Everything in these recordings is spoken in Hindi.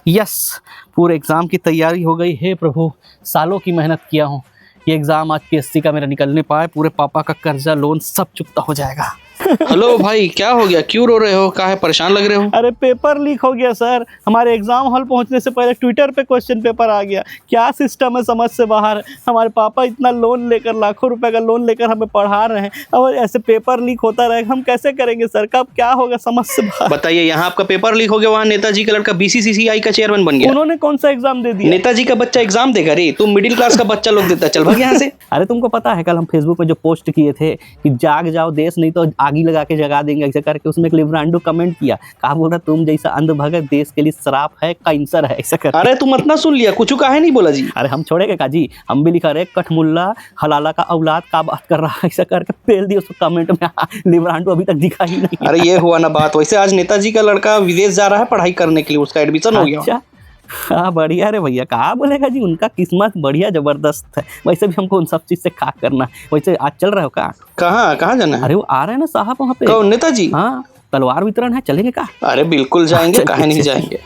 यस, पूरे एग्ज़ाम की तैयारी हो गई। हे प्रभु, सालों की मेहनत किया हूँ, ये एग्ज़ाम आज पीएससी का मेरा निकलने पाए, पूरे पापा का कर्जा लोन सब चुकता हो जाएगा। हेलो भाई, क्या हो गया? क्यों रो रहे हो? काहे परेशान लग रहे हो? अरे पेपर लीक हो गया सर। हमारे एग्जाम हॉल पहुंचने से पहले ट्विटर पे क्वेश्चन पेपर आ गया। क्या सिस्टम है, समझ से बाहर है। हमारे पापा इतना लोन लेकर, लाखों रुपए का लोन लेकर हमें पढ़ा रहे हैं, और ऐसे पेपर लीक होता रहे, हम कैसे करेंगे सर? कब क्या होगा, समझ से बाहर। बताइए, यहाँ आपका पेपर लीक हो गया, वहाँ नेताजी का लड़का बीसीसीआई का चेयरमैन बन गया। उन्होंने कौन सा एग्जाम दे दिया? नेताजी का बच्चा एग्जाम देगा रे? तुम मिडिल क्लास का बच्चा लोग देता, चल भाग यहाँ से। अरे तुमको पता है, कल हम फेसबुक पे जो पोस्ट किए थे कि जाग जाओ देश, नहीं तो आगी लगा के जगा देंगे, ऐसे करके उसमें एक लिब्रांडो कमेंट किया, कहा बोल रहा तुम जैसा अंधभगत देश के लिए श्राप है, कैंसर है, ऐसा कर। अरे तुम इतना सुन लिया, कुछ काहे नहीं बोला जी? अरे हम छोड़ेंगे का जी? हम भी लिखा रहे कठमुल्ला हलाला का औलाद का बात कर रहा है, ऐसा करके पेल दिया उसको कमेंट में। लिब्रांडो अभी तक दिखा ही नहीं। अरे ये हुआ ना बात। वैसे आज नेताजी का लड़का विदेश जा रहा है पढ़ाई करने के लिए, उसका एडमिशन हो गया। अच्छा, हाँ बढ़िया रे भैया, कहा बोलेगा जी, उनका किस्मत बढ़िया जबरदस्त है। वैसे भी हमको उन सब चीज से खा करना है। वैसे आज चल रहे हो का? कहाँ कहाँ जाना है? अरे वो आ रहे हैं ना साहब वहाँ पे। कौन, नेताजी? हाँ, तलवार वितरण है, चलेंगे का? अरे बिल्कुल जाएंगे, काहे नहीं जाएंगे।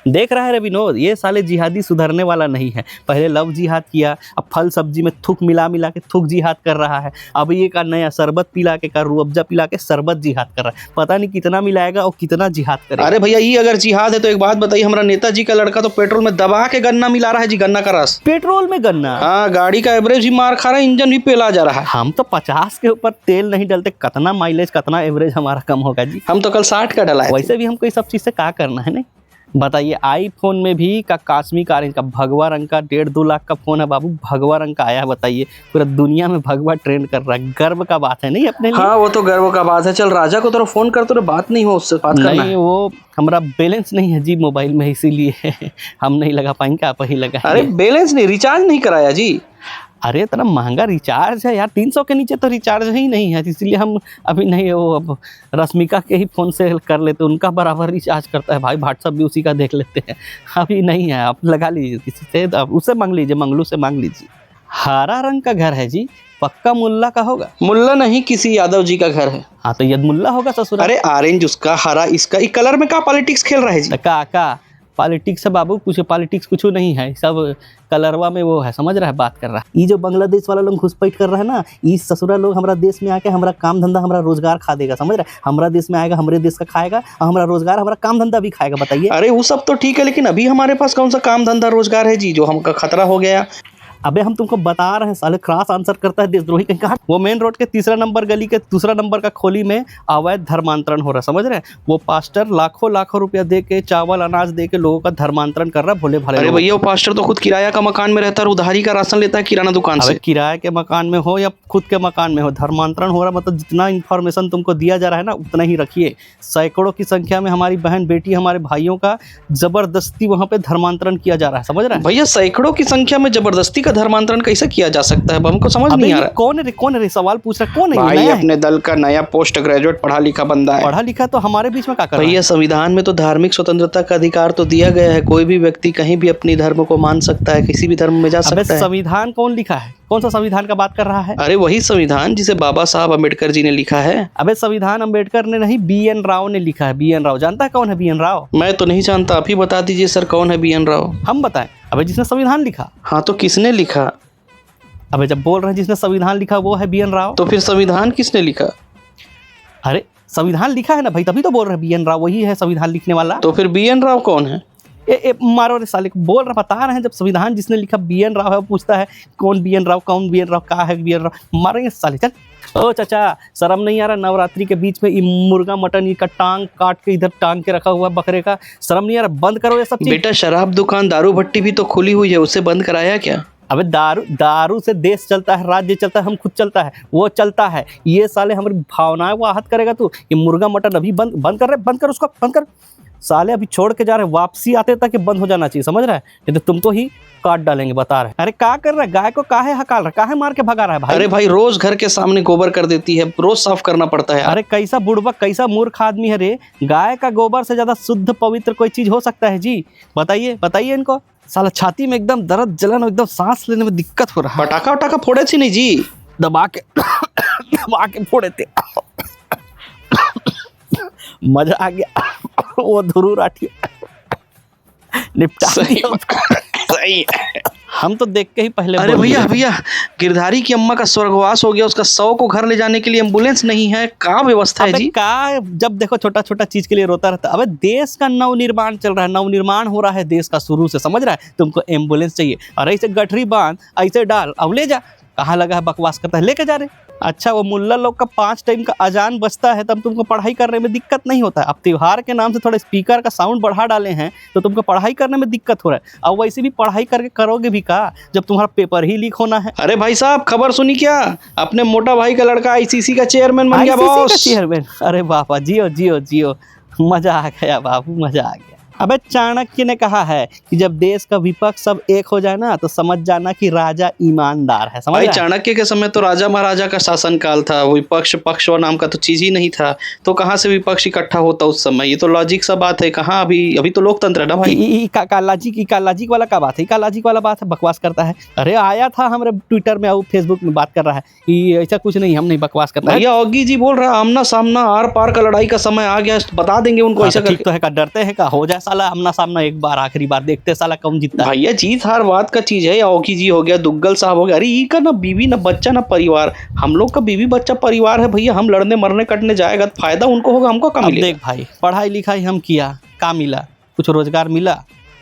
देख रहा है रे विनोद, ये साले जिहादी सुधरने वाला नहीं है। पहले लव जिहाद किया, अब फल सब्जी में थूक मिला मिला के थूक जिहाद कर रहा है। अब ये का नया शरबत पिला के, का रूअफ़ज़ा पिला के शरबत जिहाद कर रहा है। पता नहीं कितना मिलाएगा और कितना जिहाद करेगा। अरे भैया, ये अगर जिहाद है तो एक बात बताइए, हमारा नेताजी का लड़का तो पेट्रोल में दबा के गन्ना मिला रहा है जी, गन्ना का रस। पेट्रोल में गन्ना? हाँ, गाड़ी का एवरेज भी मार खा रहा है, इंजन भी पेला जा रहा है। हम तो 50 के ऊपर तेल नहीं डलते, कितना माइलेज, कितना एवरेज हमारा कम होगा जी। हम तो कल 60 का डला है। वैसे भी हमको ये सब चीज़ से क्या करना है नहीं? बताइए, आईफोन में भी का काश्मी का ऑरेंज का भगवा रंग का 1.5-2 लाख का फोन है बाबू, भगवा रंग का आया है। बताइए, पूरा दुनिया में भगवा ट्रेंड कर रहा है, गर्व का बात है नहीं अपने लिए? हाँ, वो तो गर्व का बात है। चल राजा को तो फोन कर, तो बात नहीं हो, उससे बात करना नहीं, वो हमारा बैलेंस नहीं है जी मोबाइल में, इसीलिए हम नहीं लगा पाएंगे, आप ही लगा। अरे बैलेंस नहीं, रिचार्ज नहीं कराया जी? अरे इतना महंगा रिचार्ज है यार, 300 के नीचे तो रिचार्ज ही नहीं है, इसलिए हम अभी नहीं, वो अब रश्मिका के ही फ़ोन से कर लेते, उनका बराबर रिचार्ज करता है भाई, व्हाट्सअप भी उसी का देख लेते हैं। अभी नहीं है, आप लगा लीजिए किसी से, तो आप उससे मांग लीजिए, मंगलू से मांग लीजिए। हरा रंग का घर है जी, पक्का मुल्ला का होगा? मुल्ला नहीं, किसी यादव जी का घर है। हाँ तो यद मुल्ला होगा ससुर। अरे ऑरेंज उसका, हरा इसका, ये कलर में क्या पॉलिटिक्स खेल रहा है जी? का पॉलिटिक्स है बाबू, कुछ पॉलिटिक्स कुछ नहीं है, सब कलरवा में वो है, समझ रहा है, बात कर रहा है। ये जो बांग्लादेश वाला लोग घुसपैठ कर रहा है ना, ये ससुरा लोग हमारा देश में आके हमारा काम धंधा, हमारा रोजगार खा देगा, समझ रहा है? हमारा देश में आएगा, हमारे देश का खाएगा, और हमारा रोजगार, हमारा काम धंधा भी खाएगा। बताइए। अरे वो सब तो ठीक है, लेकिन अभी हमारे पास कौन सा काम धंधा रोजगार है जी, जो हमका खतरा हो गया? अबे हम तुमको बता रहे हैं, साले क्रॉस आंसर करता है देशद्रोही कहीं का। वो मेन रोड के 3 नंबर गली के 2 नंबर का खोली में अवैध धर्मांतरण हो रहा है, समझ रहे हैं? वो पास्टर लाखों लाखों रुपया दे के, चावल अनाज दे के लोगों का धर्मांतरण कर रहा है, भोले भाले। अरे भैया, वो पास्टर तो खुद किराया का मकान में रहता है, उधारी का राशन लेता है किराना दुकान से। किराए के मकान में हो या खुद के मकान में हो, धर्मांतरण हो रहा, मतलब जितना इन्फॉर्मेशन तुमको दिया जा रहा है ना, उतना ही रखिए। सैकड़ों की संख्या में हमारी बहन बेटी, हमारे भाइयों का जबरदस्ती वहाँ पे धर्मांतरण किया जा रहा है, समझ रहे हैं? भैया, सैकड़ों की संख्या में जबरदस्ती का धर्मांतरण कैसे किया जा सकता है? हमको समझ नहीं आ रहा। कौन है सवाल पूछ रहा, कौन है भाई? अपने दल का नया पोस्ट ग्रेजुएट पढ़ा लिखा बंदा है। पढ़ा लिखा तो हमारे बीच में क्या कर रहा है? भैया, संविधान में तो धार्मिक स्वतंत्रता का अधिकार तो दिया गया है, कोई भी व्यक्ति कहीं भी अपनी धर्म को मान सकता है, किसी भी धर्म में जा सकता है। संविधान कौन लिखा है? कौन सा संविधान का बात कर रहा है? अरे वही संविधान जिसे बाबा साहब अम्बेडकर जी ने लिखा है। अबे संविधान अम्बेडकर ने नहीं, BN राव ने लिखा है। BN राव, जानता है कौन है BN राव? मैं तो नहीं जानता, आप ही बता दीजिए सर, कौन है BN राव? हम बताएं? अबे जिसने संविधान लिखा। हाँ तो किसने लिखा? अबे जब बोल रहे हैं जिसने संविधान लिखा वो है BN राव, तो फिर संविधान किसने लिखा? अरे संविधान लिखा है ना भाई, तभी तो बोल रहे हैं BN राव वही है संविधान लिखने वाला। तो फिर BN राव कौन है? मारो रे साले, बोल रहा, बता रहे हैं, जब संविधान जिसने लिखा BN राव है, वो पूछता है कौन BN राव, कौन BN राव, कहाँ है BN राव? मारेंगे साले, चल। ओ चाचा, शर्म नहीं आ रहा? नवरात्रि के बीच में ये मुर्गा मटन का टांग काट के इधर टांग के रखा हुआ बकरे का, शर्म नहीं आ रहा? बंद करो ये सब चीज। बेटा, शराब दुकान, दारू भट्टी भी तो खुली हुई है, उसे बंद कराया क्या? अबे दारू से देश चलता है, राज्य चलता है, हम खुद चलता है, वो चलता है। ये साले हमारी भावनाएं वो आहत करेगा तू। ये मुर्गा मटन अभी बंद कर रहे, बंद कर उसको, बंद कर। साले अभी छोड़ के जा रहे, वापसी आते तक बंद हो जाना चाहिए, समझ रहा है? नहीं तो तुम तो ही काट डालेंगे, बता रहे। अरे क्या कर रहा है? गाय को काहे हकाल रहा, काहे मार के भगा रहा है भाई? अरे भाई, रोज घर के सामने गोबर कर देती है, रोज साफ करना पड़ता है। अरे कैसा बुड़बक, कैसा मूर्ख आदमी है रे? गाय का गोबर से ज्यादा शुद्ध पवित्र कोई चीज हो सकता है जी? बताइए बताइए इनको। साला छाती में एकदम दर्द, जलन, एकदम सांस लेने में दिक्कत हो रहा है। पटाखा वटाखा फोड़े थी नहीं जी? दबा के फोड़े थे। मजा आ गया। वो धुरू राठी निपटा सही दिया उसको। सही है। हम तो देख के ही पहले अरे बोल भैया दिए। भैया, गिरधारी की अम्मा का स्वर्गवास हो गया, उसका शव को घर ले जाने के लिए एम्बुलेंस नहीं है, कहाँ व्यवस्था है अबे जी? का जब देखो छोटा छोटा चीज के लिए रोता रहता। अबे देश का नवनिर्माण चल रहा है, नवनिर्माण हो रहा है देश का शुरू से, समझ रहा है? तुमको एम्बुलेंस चाहिए और ऐसे गठरी बांध, ऐसे डाल, अब ले जा। कहाँ लगा है बकवास करता है, लेके जा रहे। अच्छा वो मुल्ला लोग का 5 टाइम का अजान बजता है तब तुमको पढ़ाई करने में दिक्कत नहीं होता है। अब त्योहार के नाम से थोड़ा स्पीकर का साउंड बढ़ा डाले हैं तो तुमको पढ़ाई करने में दिक्कत हो रहा है। अब वैसे भी पढ़ाई करके करोगे भी का जब तुम्हारा पेपर ही लीक होना है। अरे भाई साहब, खबर सुनी क्या? अपने मोटा भाई का लड़का आईसीसी का चेयरमैन बन गया ICC का बॉस। चेयरमैन, अरे बाबा जियो जियो जियो, मजा आ गया बाबू, मजा आ गया। अबे चाणक्य ने कहा है कि जब देश का विपक्ष सब एक हो जाए ना तो समझ जाना कि राजा ईमानदार है, समझ भाई रहा है? चाणक्य के समय तो राजा महाराजा का शासन काल था, विपक्ष पक्ष और नाम का तो चीज ही नहीं था, तो कहाँ से विपक्ष इकट्ठा होता उस समय? ये तो लॉजिक सा बात है। कहाँ अभी अभी तो लोकतंत्र है ना भाई। कालाजिक वाला का बात है, कालाजिक वाला बात है, बकवास करता है। अरे आया था हमारे ट्विटर में और फेसबुक में बात कर रहा है कि ऐसा कुछ नहीं, हम नहीं बकवास करता है। भैया औगी जी बोल रहा, आमना सामना आर पार का लड़ाई का समय आ गया, बता देंगे उनको ऐसा ठीक करके। तो है का, डरते हैं का? हो जाए साला आमना सामना एक बार, आखिरी बार, देखते साला कौन जीतता है। भैया जीत हार बात का चीज है। औगी जी हो गया, दुग्गल साहब हो गया, अरे ई का ना बीवी ना बच्चा ना परिवार। हम लोग का बीवी बच्चा परिवार है भैया, हम लड़ने मरने कटने जाएगा तो फायदा उनको होगा, हमको कहाँ अब मिलेगा? देख भाई, पढ़ाई लिखाई हम किया, का मिला? कुछ रोजगार मिला?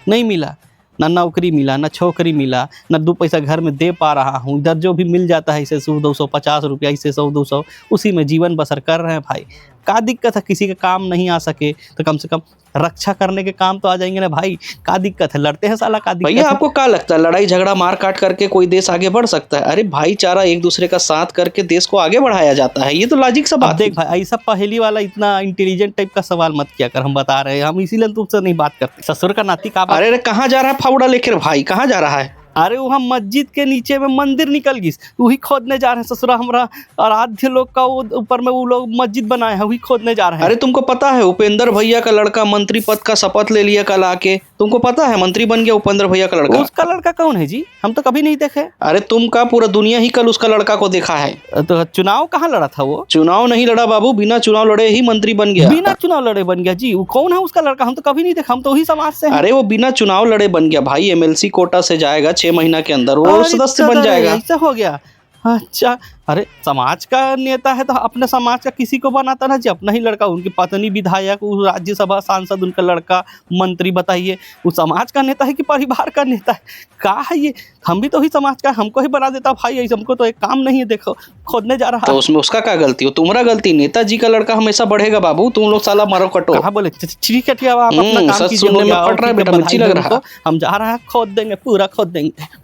नहीं मिला। ना नौकरी मिला, ना छोकरी मिला, ना 2 पैसा घर में दे पा रहा हूँ। इधर जो भी मिल जाता है इसे 100-250 रुपया, इसे 100-200, उसी में जीवन बसर कर रहे हैं भाई। का दिक्कत है? किसी का काम नहीं आ सके तो कम से कम रक्षा करने के काम तो आ जाएंगे ना भाई। का दिक्कत है? लड़ते हैं साला, का दिक्कत भैया है? आपको क्या लगता है लड़ाई झगड़ा मार काट करके कोई देश आगे बढ़ सकता है? अरे भाईचारा एक दूसरे का साथ करके देश को आगे बढ़ाया जाता है, ये तो लॉजिक सा अब बात है। देख भाई, ऐसा पहेली वाला इतना इंटेलिजेंट टाइप का सवाल मत किया कर, हम बता रहे हैं, हम इसीलिए तुमसे नहीं बात करते। ससुर का नाती का बात। अरे कहाँ जा रहा है फावड़ा लेकर भाई, कहाँ जा रहा है? अरे वहाँ मस्जिद के नीचे में मंदिर निकल गई, वही खोदने जा रहे हैं ससुरा। हमरा आराध्य लोग का वो ऊपर में वो लोग मस्जिद बनाए हैं, वही खोदने जा रहे हैं। अरे तुमको पता है उपेंद्र भैया का लड़का मंत्री पद का शपथ ले लिया कल आके? तुमको पता है मंत्री बन गया उपेंद्र भैया का लड़का? उसका लड़का कौन है जी? हम तो कभी नहीं देखे। अरे तुम का पूरा दुनिया ही कल उसका लड़का को देखा है। तो चुनाव कहाँ लड़ा था वो? चुनाव नहीं लड़ा बाबू, बिना चुनाव लड़े ही मंत्री बन गया। बिना चुनाव लड़े बन गया जी? वो कौन है उसका लड़का? हम तो कभी नहीं देखा, हम तो वही समाज से हैं। अरे वो बिना चुनाव लड़े बन गया भाई, एमएलसी कोटा से जाएगा 6 महीना के अंदर, वो अरे सदस्य बन चलो, जाएगा। ऐसा हो गया? अच्छा। अरे समाज का नेता है तो अपने समाज का किसी को बनाता ना जी, अपना ही लड़का, उनकी पत्नी विधायक, वो राज्यसभा सांसद, उनका लड़का मंत्री, बताइए वो समाज का नेता है कि परिवार का नेता है? का है ये? हम भी तो ही समाज का, हमको ही बना देता भाई ऐसे। हमको तो एक काम नहीं है, देखो खोदने जा रहा तो है। उसमें उसका क्या गलती हो? तुम्हारा गलती। नेताजी का लड़का हमेशा बढ़ेगा बाबू, तुम लोग साला मरो कटो। कहा बोले ठीक है ठीक है, आप अपना काम सच कीजिए, सुनने हो में गया, फट रहा है ठीक बेटा, मिर्ची बधाई लग है रहा है। हमको। हम जा रहे हैं, खोद देंगे, पूरा खोद देंगे।